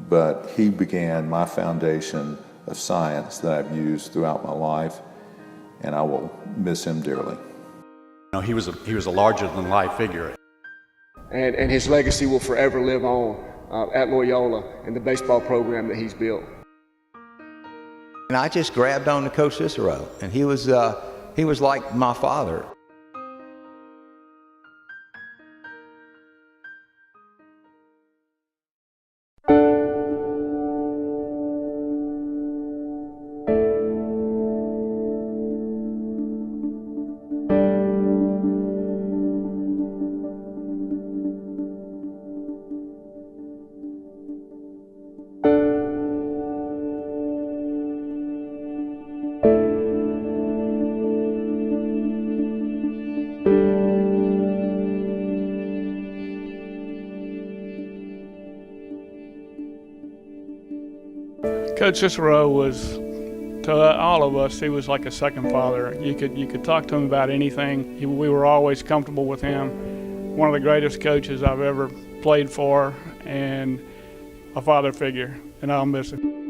but he began my foundation of science that I've used throughout my life, and I will miss him dearly. He was a larger-than-life figure. And his legacy will forever live on at Loyola and the baseball program that he's built. And I just grabbed on to Coach Cicero, and he was like my father. Coach Cicero was, to all of us, he was like a second father. You could talk to him about anything. We were always comfortable with him. One of the greatest coaches I've ever played for, and a father figure, and I'll miss him.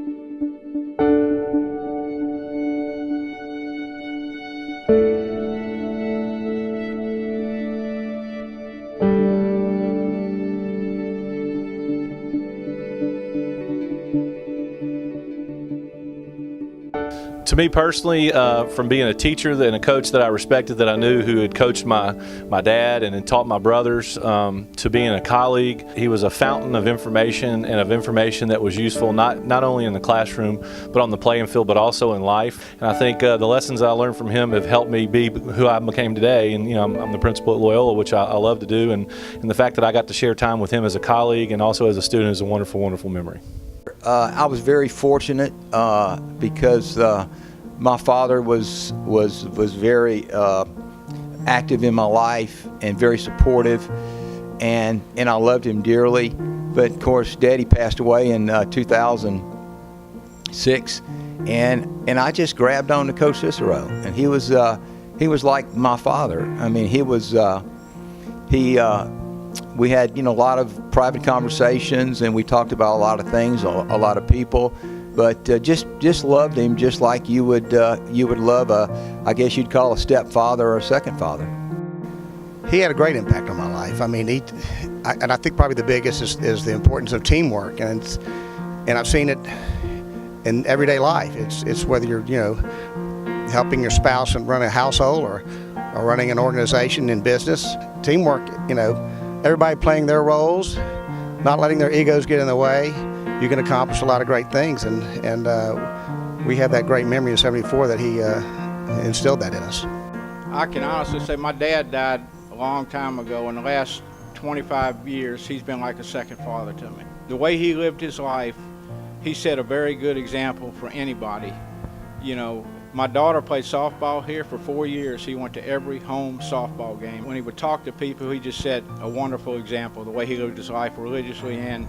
To me personally, from being a teacher and a coach that I respected, that I knew, who had coached my dad and had taught my brothers, to being a colleague, he was a fountain of information, and of information that was useful not only in the classroom but on the playing field, but also in life. And I think the lessons I learned from him have helped me be who I became today. And I'm the principal at Loyola, which I love to do, and the fact that I got to share time with him as a colleague and also as a student is a wonderful, wonderful memory. I was very fortunate because my father was very active in my life and very supportive, and I loved him dearly. But of course, Daddy passed away in 2006, and I just grabbed on to Coach Cicero, and he was like my father. I mean, we had a lot of private conversations, and we talked about a lot of things, a lot of people, but just loved him just like you would love I guess you'd call a stepfather or a second father. He had a great impact on my life. I mean, and I think probably the biggest is the importance of teamwork, and I've seen it in everyday life. It's whether you're helping your spouse and run a household or running an organization in business. Teamwork, everybody playing their roles, not letting their egos get in the way, you can accomplish a lot of great things. And we have that great memory of '74 that he instilled that in us. I can honestly say my dad died a long time ago. In the last 25 years, he's been like a second father to me. The way he lived his life, he set a very good example for anybody. My daughter played softball here for 4 years. He went to every home softball game. When he would talk to people, he just set a wonderful example, the way he lived his life religiously and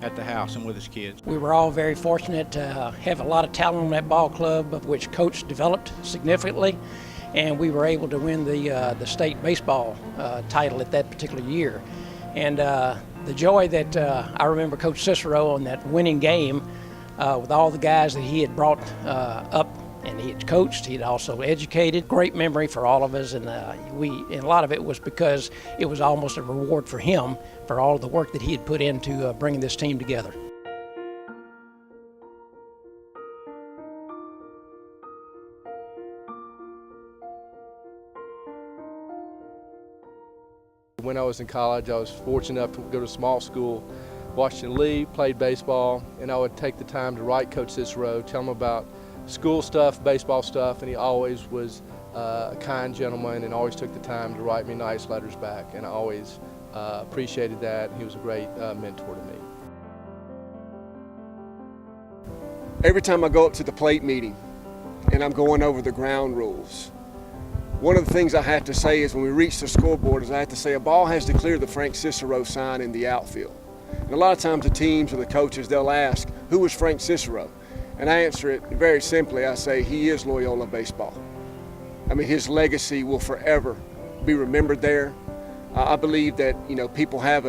at the house and with his kids. We were all very fortunate to have a lot of talent on that ball club, of which Coach developed significantly, and we were able to win the state baseball title at that particular year. And the joy that I remember Coach Cicero on that winning game with all the guys that he had brought up, and he had coached, he had also educated. Great memory for all of us, and a lot of it was because it was almost a reward for him for all of the work that he had put into bringing this team together. When I was in college, I was fortunate enough to go to a small school, Washington Lee, played baseball, and I would take the time to write Coach Cicero, tell him about school stuff, baseball stuff, and he always was a kind gentleman and always took the time to write me nice letters back, and I always appreciated that. He was a great mentor to me. Every time I go up to the plate meeting and I'm going over the ground rules, one of the things I have to say is when we reach the scoreboard is I have to say a ball has to clear the Frank Cicero sign in the outfield. And a lot of times the teams or the coaches, they'll ask, who was Frank Cicero? And I answer it very simply. I say, he is Loyola baseball. I mean, his legacy will forever be remembered there. I believe that, people have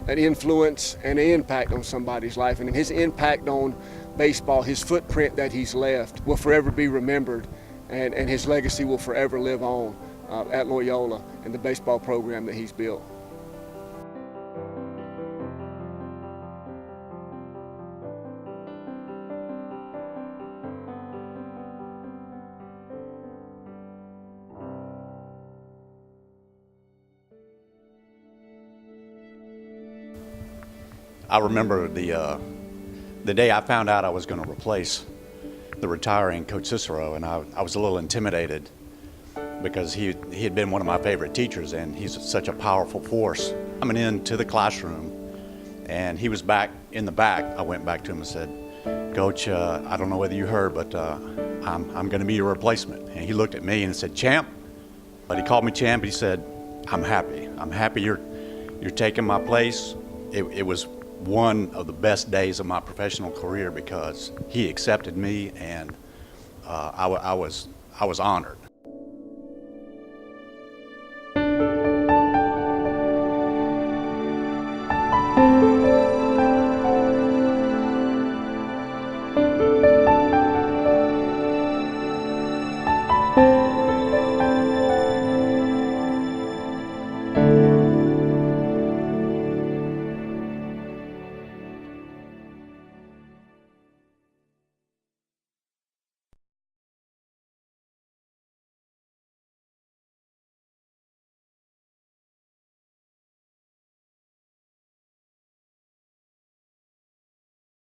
an influence and an impact on somebody's life. And his impact on baseball, his footprint that he's left, will forever be remembered, and his legacy will forever live on at Loyola and the baseball program that he's built. I remember the day I found out I was going to replace the retiring Coach Cicero, and I was a little intimidated because he had been one of my favorite teachers, and he's such a powerful force. Coming into the classroom, and he was back in the back. I went back to him and said, "Coach, I don't know whether you heard, but I'm going to be your replacement." And he looked at me and said, "Champ." But he called me champ. He said, "I'm happy. I'm happy you're taking my place." It was one of the best days of my professional career because he accepted me, and I was honored.